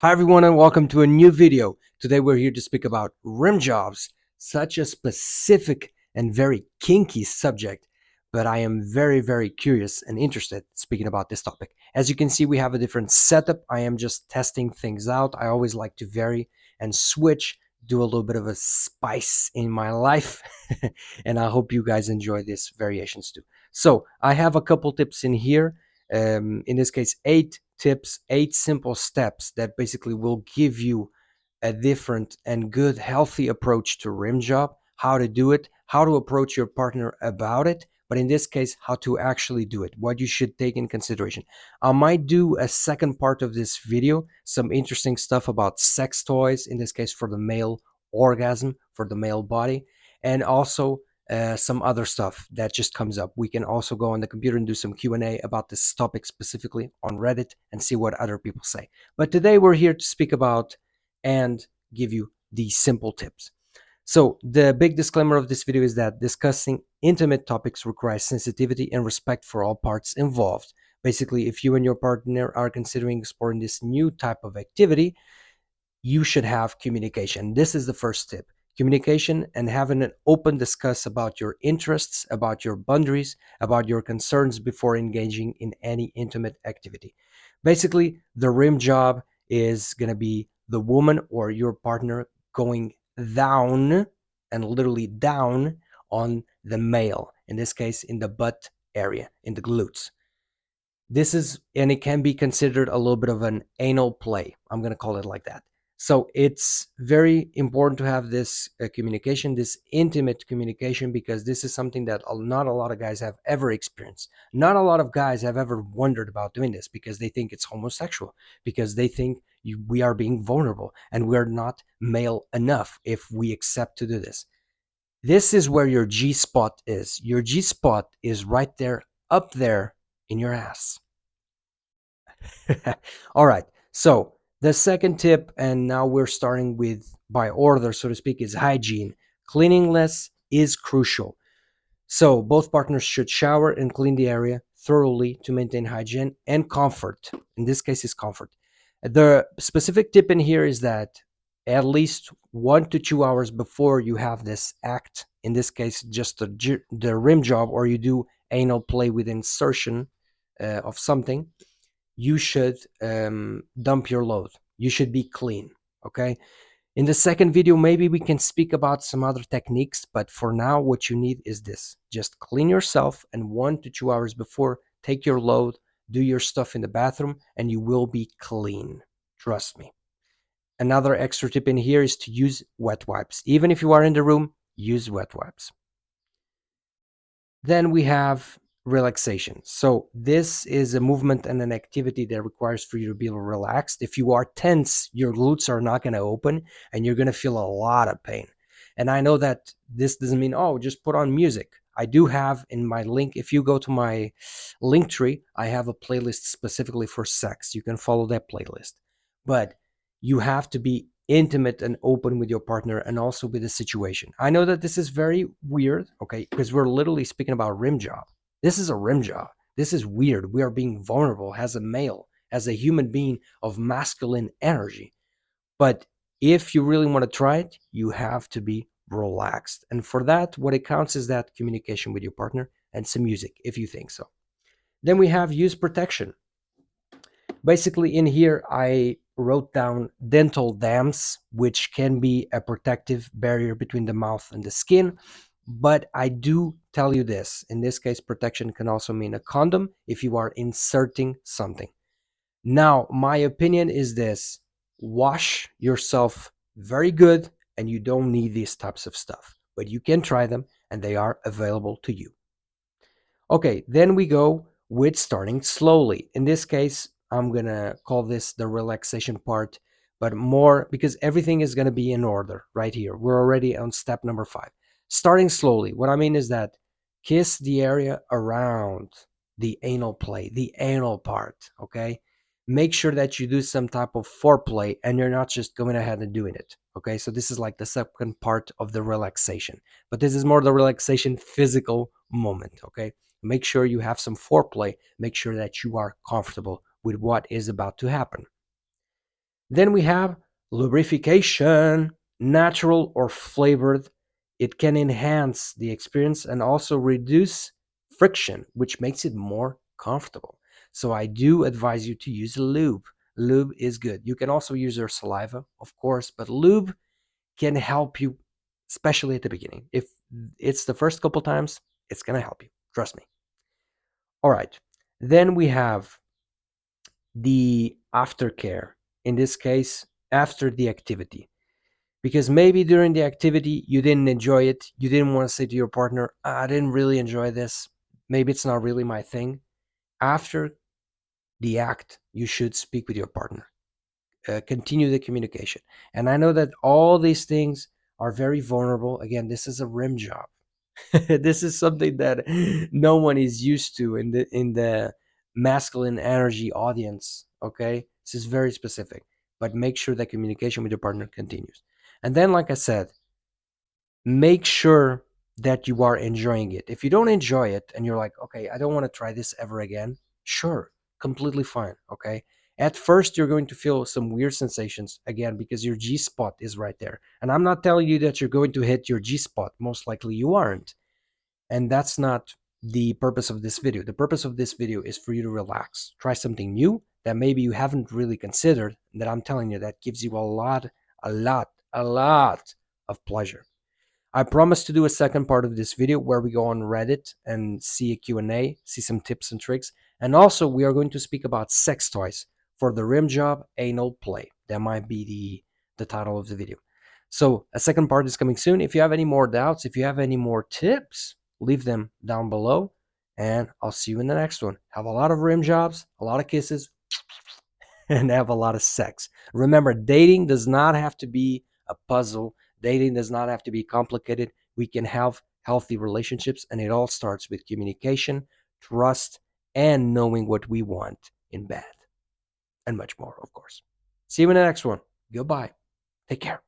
Hi everyone and welcome to a new video. Today we're here to speak about rim jobs, such a specific and very kinky subject, but I am very curious and interested speaking about this topic. As you can see, we have a different setup. I am just testing things out. I always like to vary and switch, do a little bit of a spice in my life, and I hope you guys enjoy these variations too. So I have a couple tips in here, in this case 8 tips, 8 simple steps that basically will give you a different and good healthy approach to rim job, how to do it, how to approach your partner about it, but in this case how to actually do it, what you should take in consideration. I might do a second part of this video, some interesting stuff about sex toys, in this case for the male orgasm, for the male body, and also some other stuff that just comes up. We can also go on the computer and do some Q&A about this topic specifically on Reddit and see what other people say. But today we're here to speak about and give you these simple tips. So the big disclaimer of this video is that discussing intimate topics requires sensitivity and respect for all parts involved. Basically, if you and your partner are considering exploring this new type of activity, you should have communication. This is the first tip. Communication and having an open discuss about your interests, about your boundaries, about your concerns before engaging in any intimate activity. Basically, the rim job is going to be the woman or your partner going down and literally down on the male, in this case, in the butt area, in the glutes. This is, and it can be considered a little bit of an anal play. I'm going to call it like that. So it's very important to have this communication, this intimate communication, because this is something that not a lot of guys have ever experienced. Not a lot of guys have ever wondered about doing this because they think it's homosexual, because they think we are being vulnerable and we're not male enough if we accept to do this. This is where your G spot is. Your G spot is right there, up there in your ass. All right. So the second tip, and now we're starting with by order, so to speak, is hygiene. Cleanliness is crucial. So both partners should shower and clean the area thoroughly to maintain hygiene and comfort. In this case, is comfort. The specific tip in here is that at least 1 to 2 hours before you have this act, in this case, just the rim job, or you do anal play with insertion of something, you should dump your load. You should be clean. Okay. In the second video, maybe we can speak about some other techniques, but for now, what you need is this. Just clean yourself, and 1 to 2 hours before, take your load, do your stuff in the bathroom, and you will be clean. Trust me. Another extra tip in here is to use wet wipes. Even if you are in the room, use wet wipes. Then we have relaxation. So this is a movement and an activity that requires for you to be relaxed. If you are tense, your glutes are not going to open and you're going to feel a lot of pain. And I know that this doesn't mean, oh, just put on music. I do have in my link, if you go to my link tree, I have a playlist specifically for sex. You can follow that playlist. But you have to be intimate and open with your partner and also with the situation. I know that this is very weird, okay, because we're literally speaking about rim job. This is a rim job. This is weird. We are being vulnerable as a male, as a human being of masculine energy. But if you really want to try it, you have to be relaxed. And for that, what it counts is that communication with your partner and some music, if you think so. Then we have use protection. Basically, in here, I wrote down dental dams, which can be a protective barrier between the mouth and the skin. But I do tell you this, in this case, protection can also mean a condom if you are inserting something. Now, my opinion is this: wash yourself very good, and you don't need these types of stuff, but you can try them and they are available to you. Okay, then we go with starting slowly. In this case, I'm going to call this the relaxation part, but more because everything is going to be in order right here. We're already on step number 5. Starting slowly. What I mean is that kiss the area around the anal play, the anal part, okay? Make sure that you do some type of foreplay and you're not just going ahead and doing it, okay? So this is like the second part of the relaxation, but this is more the relaxation physical moment, okay? Make sure you have some foreplay. Make sure that you are comfortable with what is about to happen. Then we have lubrication, natural or flavored. It can enhance the experience and also reduce friction, which makes it more comfortable. So I do advise you to use lube. Lube is good. You can also use your saliva, of course, but lube can help you, especially at the beginning. If it's the first couple times, it's going to help you. Trust me. All right. Then we have the aftercare. In this case, after the activity. Because maybe during the activity, you didn't enjoy it. You didn't want to say to your partner, I didn't really enjoy this. Maybe it's not really my thing. After the act, you should speak with your partner. Continue the communication. And I know that all these things are very vulnerable. Again, this is a rim job. This is something that no one is used to in the masculine energy audience. Okay, this is very specific, but make sure that communication with your partner continues. And then, like I said, make sure that you are enjoying it. If you don't enjoy it and you're like, okay, I don't want to try this ever again, sure, completely fine. Okay. At first, you're going to feel some weird sensations again because your G spot is right there. And I'm not telling you that you're going to hit your G spot. Most likely you aren't. And that's not the purpose of this video. The purpose of this video is for you to relax, try something new that maybe you haven't really considered. That I'm telling you that gives you a lot of pleasure. I promise to do a second part of this video where we go on Reddit and see a Q&A, see some tips and tricks. And also we are going to speak about sex toys for the rim job anal play. That might be the title of the video. So a second part is coming soon. If you have any more doubts, if you have any more tips, leave them down below. And I'll see you in the next one. Have a lot of rim jobs, a lot of kisses, and have a lot of sex. Remember, dating does not have to be a puzzle. Dating does not have to be complicated. We can have healthy relationships, and it all starts with communication, trust, and knowing what we want in bed, and much more, of course. See you in the next one. Goodbye. Take care.